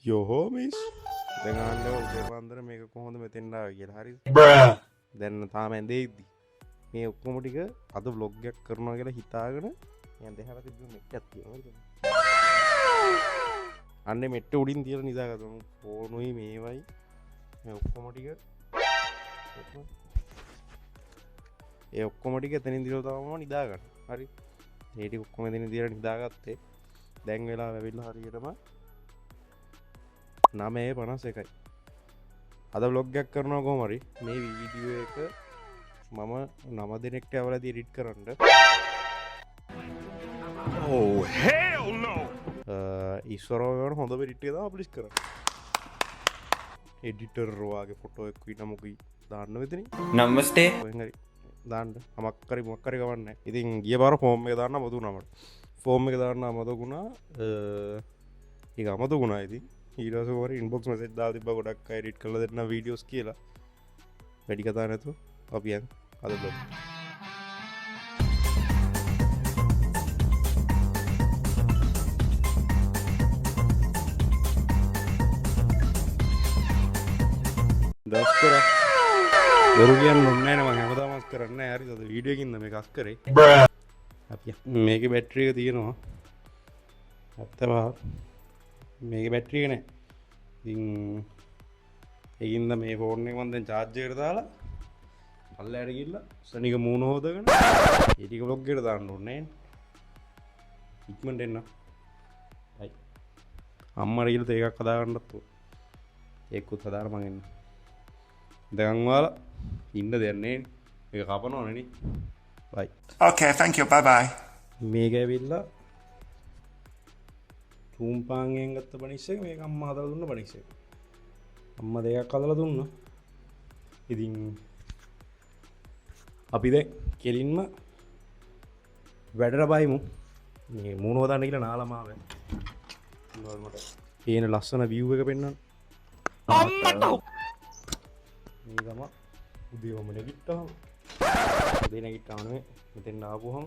යොහෝමිස් දැන්ආන්න උදේ පාන්දර මේක කොහොමද මෙතෙන්ට ආවේ කියලා හරිද දැන් තාම ඇඳේ ඉද්දි මේ ඔක්කොම ටික අද vlog එකක් කරනවා කියලා හිතාගෙන මම දැහලා තිබ්බ මෙට්ටක් තියෙනවා අන්නේ මෙට්ට උඩින් තියලා නිදාගත්තා ෆෝනුයි මේවයි මේ ඔක්කොම ටික ඒ ඔක්කොම ටික එතනින් දිලා තමයි නිදා ගන්න. හරි. ඒ ටික ඔක්කොම එතනින් දිලා නිදාගත්තේ. දැන් වෙලාව ඇවිල්ලා හරියටම 9:51යි. අද vlog එකක් කරනවා කොහොම හරි මේ වීඩියෝ එක මම 9 දිනකට අවලදී එඩිට් කරන්න. Oh hell no. ඉස්සරහට හොඳ එඩිට් එක තමයි අප්ලෝඩ් කරන්න. එඩිටර් වාගේ ෆොටෝ එකක් විනමුකුයි දාන්න වෙතනේ. නමස්තේ. කොහෙන් හරි දාන්න මොකක් හරි ගවන්නේ. ඉතින් ගිය පාර ෆෝම් එක දාන්න අමතුණා මට. ෆෝම් එක දාන්න අමතුණා. ඒක අමතුණා ඉතින්. ඊට පස්සේ වර ඉන්බොක්ස් මැසේජ් දාලා තිබ්බා ගොඩක් අය එඩිට් කරලා දෙන්න වීඩියෝස් කියලා. වැඩි කතා නැතුව අපි යන් අද බ්ලොග්. දස් කරා. බොරු කියන්න ඕනේ නැහැ මම හැමදාම අස් කරන්නේ නැහැ. හරිද? වීඩියෝ එකකින්ද මේක අස් කරේ. අපි මේකේ බැටරි එක තියෙනවා. ඇත්තම මේකේ බැටරි එක නැහැ. ඉතින් ඒකින්ද මේ ෆෝන් එක මම දැන් charge එකට දාලා පල්ලයට ගිහිල්ලා සනික මූණ හොදගෙන ඒ ටික vlog එකට දාන්න ඕනේ නේ. ඉක්මනට එන්න. හයි. අම්මට ගිහලා තේ එකක් හදාගන්නත් ඕන. ඒකුත් හදාලා මං එන්න. දැන් වාලා ඉන්න දෙයක් නැහැ. මේක කපනවනේ නේ. බයි. Okay, thank you. Bye bye. මේක ඇවිල්ලා තුම්පාංගෙන් ගත්ත බනිස් එක මේක අම්මා හදලා දුන්න බනිස් එක. අම්මා දෙකක් හදලා දුන්නා. ඉතින් අපි දැන් කෙලින්ම වැඩට බයිමු. මේ මූණ හොදන්න කියලා නාලම ආවේ. මට පේන ලස්සන view එක පෙන්වන්න. අම්මට මේ තමයි උදේවම නැගිට්ටාම උදේ නැගිට්ටාම නෙමෙයි මෙතෙන් ආපුවම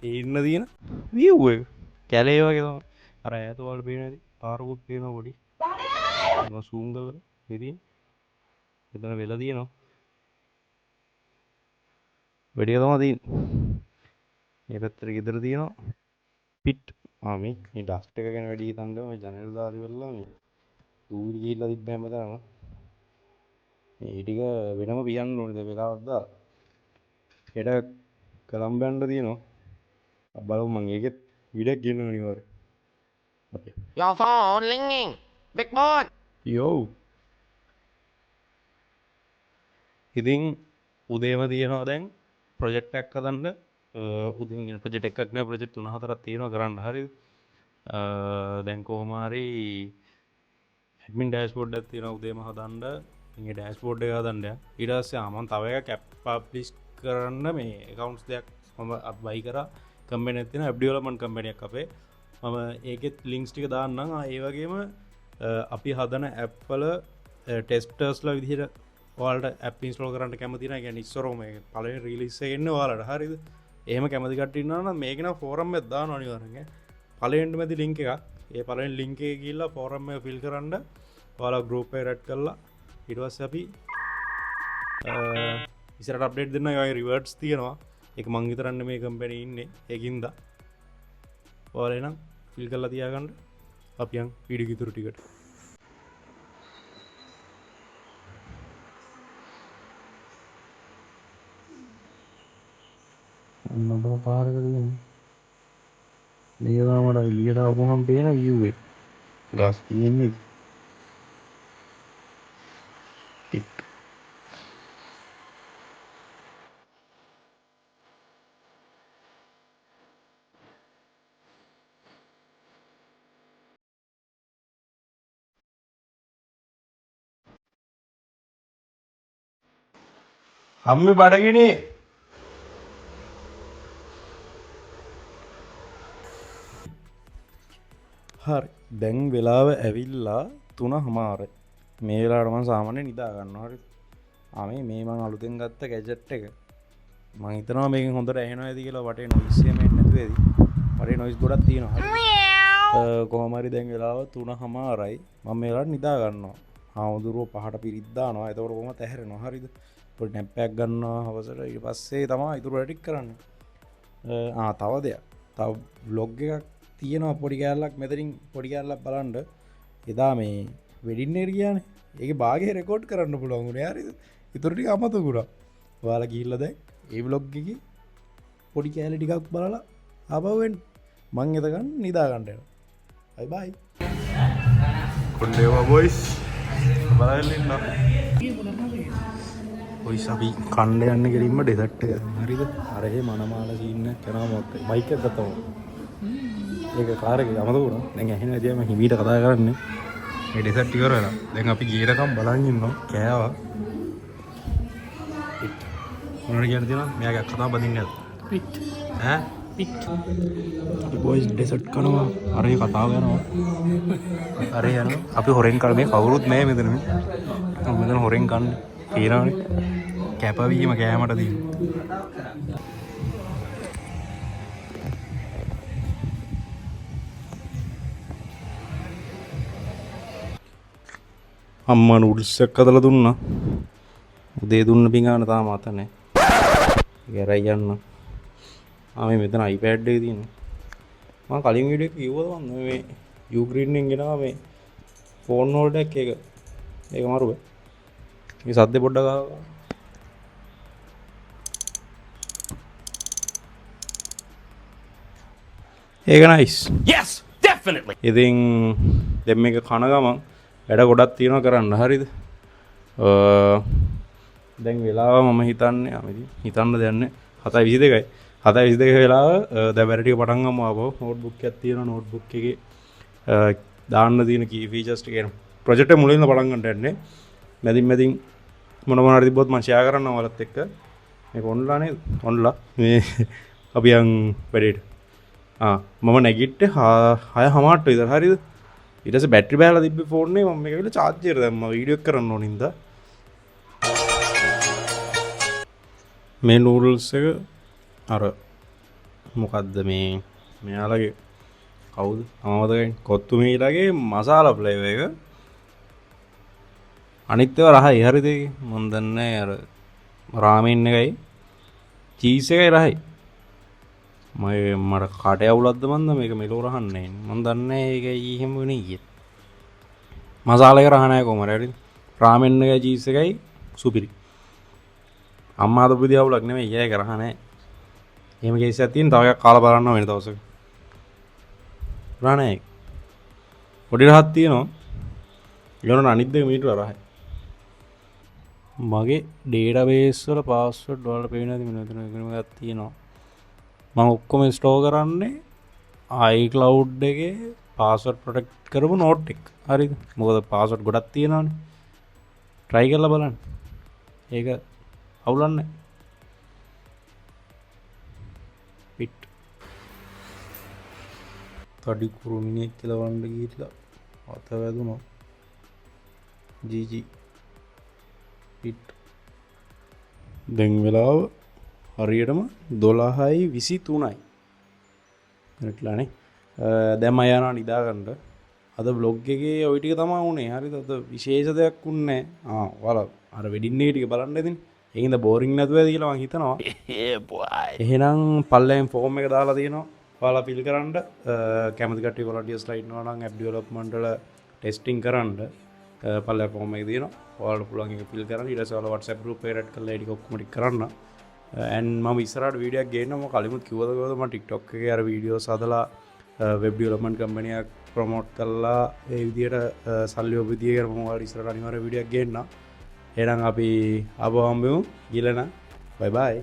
තේින්න තියෙන view එක කැලේ වගේ තමයි අර ඈත වල පේන ඇති පාරකුත් පේනවා පොඩි මම zoom කරලා ඉතින් එතන වෙලා තියෙනවා වැඩි තමයි තියෙන්නේ මේ පැත්තට ගෙදර තියෙනවා පිට මේ ඩස්ට් එක ගැන වැඩි හිතන්නේ මේ ජනේල දාලා ඉවරලා මේ දූරි ගිහිල්ලා තිබ්බ හැමදාම මේ ටික වෙනම පියන්න ඕනේ දැන් වෙලාවක් දාලා හෙට කොළඹ යන්න තියෙනවා බලමු මම ඒකෙත් වීඩියෝ ගේන්න අනිවාර්යයෙන් okay Your phone ringing. Big boy. yo ඉතින් උදේම තියෙනවා දැන් ප්‍රොජෙක්ට් එකක් හදන්න උදේම ප්‍රොජෙක්ට් එකක් නෑ ප්‍රොජෙක්ට් 3-4ක් තියෙනවා කරන්න හරිද දැන් කොහොම හරි ඇඩ්මින් ඩෑෂ්බෝඩ් එකක් තියෙනවා උදේම හදන්න මේ ඩෑෂ්බෝඩ් එක හදන්න ඊට පස්සේ මම තව එකක් ඇප් පබ්ලිෂ් කරන්න මේ accounts දෙකක් මම බයි කරා කම්පැනි එකක් තියෙනවා ඇප් ඩෙවලොප්මන්ට් කම්පැනි එකක් අපේ මම ඒකෙත් ලින්ක්ස් ටික දාන්නම් ඒ වගේම අපි හදන ඇප් වල ටෙස්ටර්ස්ලා විදිහට ඔයාලට ඇප් ඉන්ස්ටෝල් කරන්න කැමති නැහැ කියන්නේ ඉස්සරෝම මේ පළවෙනි රිලීස් එක එන්නේ ඔයාලට හරිද එහෙම කැමති කට්ටිය ඉන්නවා නම් මේක නම් ෆෝරම් එකක් දාන්න අනිවාර්යෙන් පළවෙනිම ඇති ලින්ක් එකක් ඒ පළවෙනි ලින්ක් එකේ ගිහිල්ලා ෆෝරම් එක ෆිල් කරන්න ඔයාලා ගෲප් එකට ඇඩ් කරලා ඊට පස්සේ අපි ඉස්සරහට අප්ඩේට් දෙන්න ඔය රිවර්ඩ්ස් තියෙනවා ඒක මං විතරන්නේ මේ කම්පැනි ඉන්නේ ඒකින්ද ඔයාලා එනම් ෆිල් කරලා තියාගන්න අපි යන් වීඩියෝ ඉතුරු ටිකට නම්බර පාරකට දෙන්න මේවාමඩ එළියට ආවම පේන view එක ගස් තියෙන්නේ අම්මේ බඩගිනේ හරි දැන් වෙලාව ඇවිල්ලා 3:00 මේ වෙලාවට මම සාමාන්‍යයෙන් නිදා ගන්නවා හරි මේ මම අලුතෙන් ගත්ත ගැජට් එක මම හිතනවා මේකෙන් හොඳට ඇහෙනවා ඇති කියලා වටේ නොයිස් එක එන්නේ නැතුව ඇති වටේ නොයිස් ගොඩක් තියෙනවා හරි කොහමරි දැන් වෙලාව 3:00යි මම මේ වෙලාවට නිදා ගන්නවා. හාමුදුරුවෝ 5ට පිරිත් දානවා. එතකොට කොහොමද ඇහැරෙනවා. හරිද? පොඩි නැප් එකක් ගන්නවා හවසට. ඊට පස්සේ තමයි ඉතුරු වැඩ ටික කරන්නේ. තව දෙයක්. තව vlog එකක් තියෙනවා පොඩි කෑල්ලක් මෙතනින් පොඩි කෑල්ලක් බලන්න. එදා මේ වෙඩින් එකට ගියානේ. ඒකේ භාගය රෙකෝඩ් කරන්න පුළුවන් උනේ. හරිද? ඉතුරු ටික අමතකුණා. ඔයාලා ගිහිල්ලා දැන් ඒ vlog එකේ පොඩි කෑලි ටිකක් බලලා ආපහු එන්න. මං එතකන් නිදා ගන්න යනවා. බයි බයි. කොණ්ඩේවා බොයිස්. බලන්න ඉන්න. ඔයිස් අපි කණ්ඩ යන්න ගෙලින්ම ඩෙසර්ට් එක. හරිද? අර එහෙ මනමාල සීන් එකක් කරනවා මොකක්ද? බයික් එක ගත්තම. ඒක කාර් එකේ අමතකුණා. දැන් ඇහෙන විදියම හිමීට කතා කරන්නේ. මේ ඩෙසර්ට් ඉවර වෙලා. දැන් අපි ගියරකම් බලන් ඉන්නවා. කෑවා. මොනවද කියන්න තියෙනවද? මෙයාගේ කතාව බඳින්නේ නැද්ද? පිට්. ඈ? පිට්. අපි බොයිස් ඩෙසර්ට් කනවා. අර ඒ කතාව යනවා. අර යනවා. අපි හොරෙන් කර මේ කවුරුත් නැහැ මෙතන. මෙතන හොරෙන් කන්නේ. තේරෙනවනේ. කැපවීම කෑමට දින. අම්මා නූඩ්ල්ස් එකක් හදලා දුන්නා. උදේ දුන්න පිඟාන තාම අත නැහැ. ගෑරයි යන්න. මේ මෙතන iPad එකේ තියෙනවා. මම කලින් වීඩියෝ එකේ කිව්වා මේ යූග්‍රීන් එකෙන් ගෙනාවා මේ ෆෝන් හෝල්ඩර් එක ඒක මාරු බෑ. මේ සද්දේ පොඩ්ඩක් ආවා. ඒක නයිස්. Yes, definitely. ඉතින් දැන් මේක කන ගමන් වැඩ ගොඩක් තියෙනවා කරන්න. හරිද? දැන් වෙලාව මම හිතන්නේ හිතන්න දෙන්නේ 7:22යි. 7:22 වෙලාව දැන් වැඩ ටික පටන් ගමු ආපහු. නෝට්බුක් එකක් තියෙනවා. නෝට්බුක් එකේ දාන්න තියෙන කී ෆීචර්ස් ටික කියන ප්‍රොජෙක්ට් එක මුලින්ම පටන් ගන්නට යන්නේ. මැදින් මොන හරි තිබ්බොත් මම ෂෙයා කරන්නම් ඔයාලත් එක්ක. මේක ඔන්ලා නේද? ඔන්ලා. මේ අපි යන් වැඩේට. මම නැගිට්ටේ 6:00ට විතර. හරිද? ඊට පස්සේ බැටරි බෑලා තිබ්බේ ෆෝන් එකේ. මම මේක විල චාර්ජර් දැම්මා. වීඩියෝ එක කරන්න ඕන ඉඳලා. මේ නූඩල්ස් එක අර මොකද්ද මේ මෙයාලගේ කවුද අමතකයි කොත්තු මීලගේ මසාලා ෆ්ලේවර් එක අනිත් ඒවා රහයි හරිද ඒක මන් දන්නේ අර රාමෙන් එකයි චීස් එකයි රහයි මට කාටේ අවුලක්ද මන්ද මේක මෙලෝ රහන්නේ මන් දන්නේ ඒක එහෙම වෙන්නේ කියලා මසාලා එක රහ නැහැ කොහමද හරිද රාමෙන් එකයි චීස් එකයි සුපිරි අම්මා අද පුදිය අවුලක් නෙමෙයි ඒක රහ නැහැ එහෙම කේස් එකක් තියෙන තව එකක් කාලා බලන්න වෙන දවසක රහ නැහැ පොඩි රහක් තියෙනවා ඊළඟ අනිත් දෙක මීටර රහයි මගේ ඩේටාබේස් වල පාස්වර්ඩ් වල පේන්නේ නැති මෙන්න එකක් තියෙනවා මම ඔක්කොම ස්ටෝර් කරන්නේ iCloud එකේ පාස්වර්ඩ් ප්‍රොටෙක්ට් කරපු නෝට් එක හරිද මොකද පාස්වර්ඩ් ගොඩක් තියෙනවානේ try කරලා බලන්න ඒක අවුලන්නේ පිට තඩි කුරුමිනියෙක් කියලා වන්න ගිහිල්ලා අත වැදුණා GG පිට දැන් වෙලාව හරියටම 12:23යි මිනිත්ලානේ දැන් මම යනවා නිදා ගන්න අද vlog එකේ ওই ටික තමයි උනේ හරිද අද විශේෂ දෙයක් උන්නේ නැහැ ඔයාලා අර වෙඩින් එක ටික බලන්න ඉතින් ඒකින්ද බෝරින් නැතුව ඇති කියලා මම හිතනවා එහෙනම් පල්ලෙන් ෆෝම් එක දාලා තියෙනවා ඔයාලා ෆිල් කරන්න කැමති කට්ටිය වොලන්ටියර්ස් ලා ඉන්නවා නම් ඇප් ඩෙවලොප්මන්ට් වල ටෙස්ටිං කරන්න පල්ලෙන් ෆෝම් එක තියෙනවා ඔයාලට පුළුවන් ඒක ෆිල් කරන්න ඊට පස්සේ ඔයාලා WhatsApp group එකට ඇඩ් කරලා ඒ ටික ඔක්කොම ටික කරන්න and මම ඉස්සරහට වීඩියෝ එකක් ගේන්නම් මම කලිමුත් කිව්වද මම TikTok එකේ අර වීඩියෝස් හදලා වෙබ් ඩෙවලොප්මන්ට් කම්පැනි එකක් ප්‍රොමෝට් කරලා ඒ විදියට සල්ලි ඔබ විදිය කරලා මම ඔයාලට ඉස්සරහට අනිවාර්ය වීඩියෝ එකක් ගේන්නම් එහෙනම් අපි ආපහු හම්බෙමු ඊළඟ බයි බයි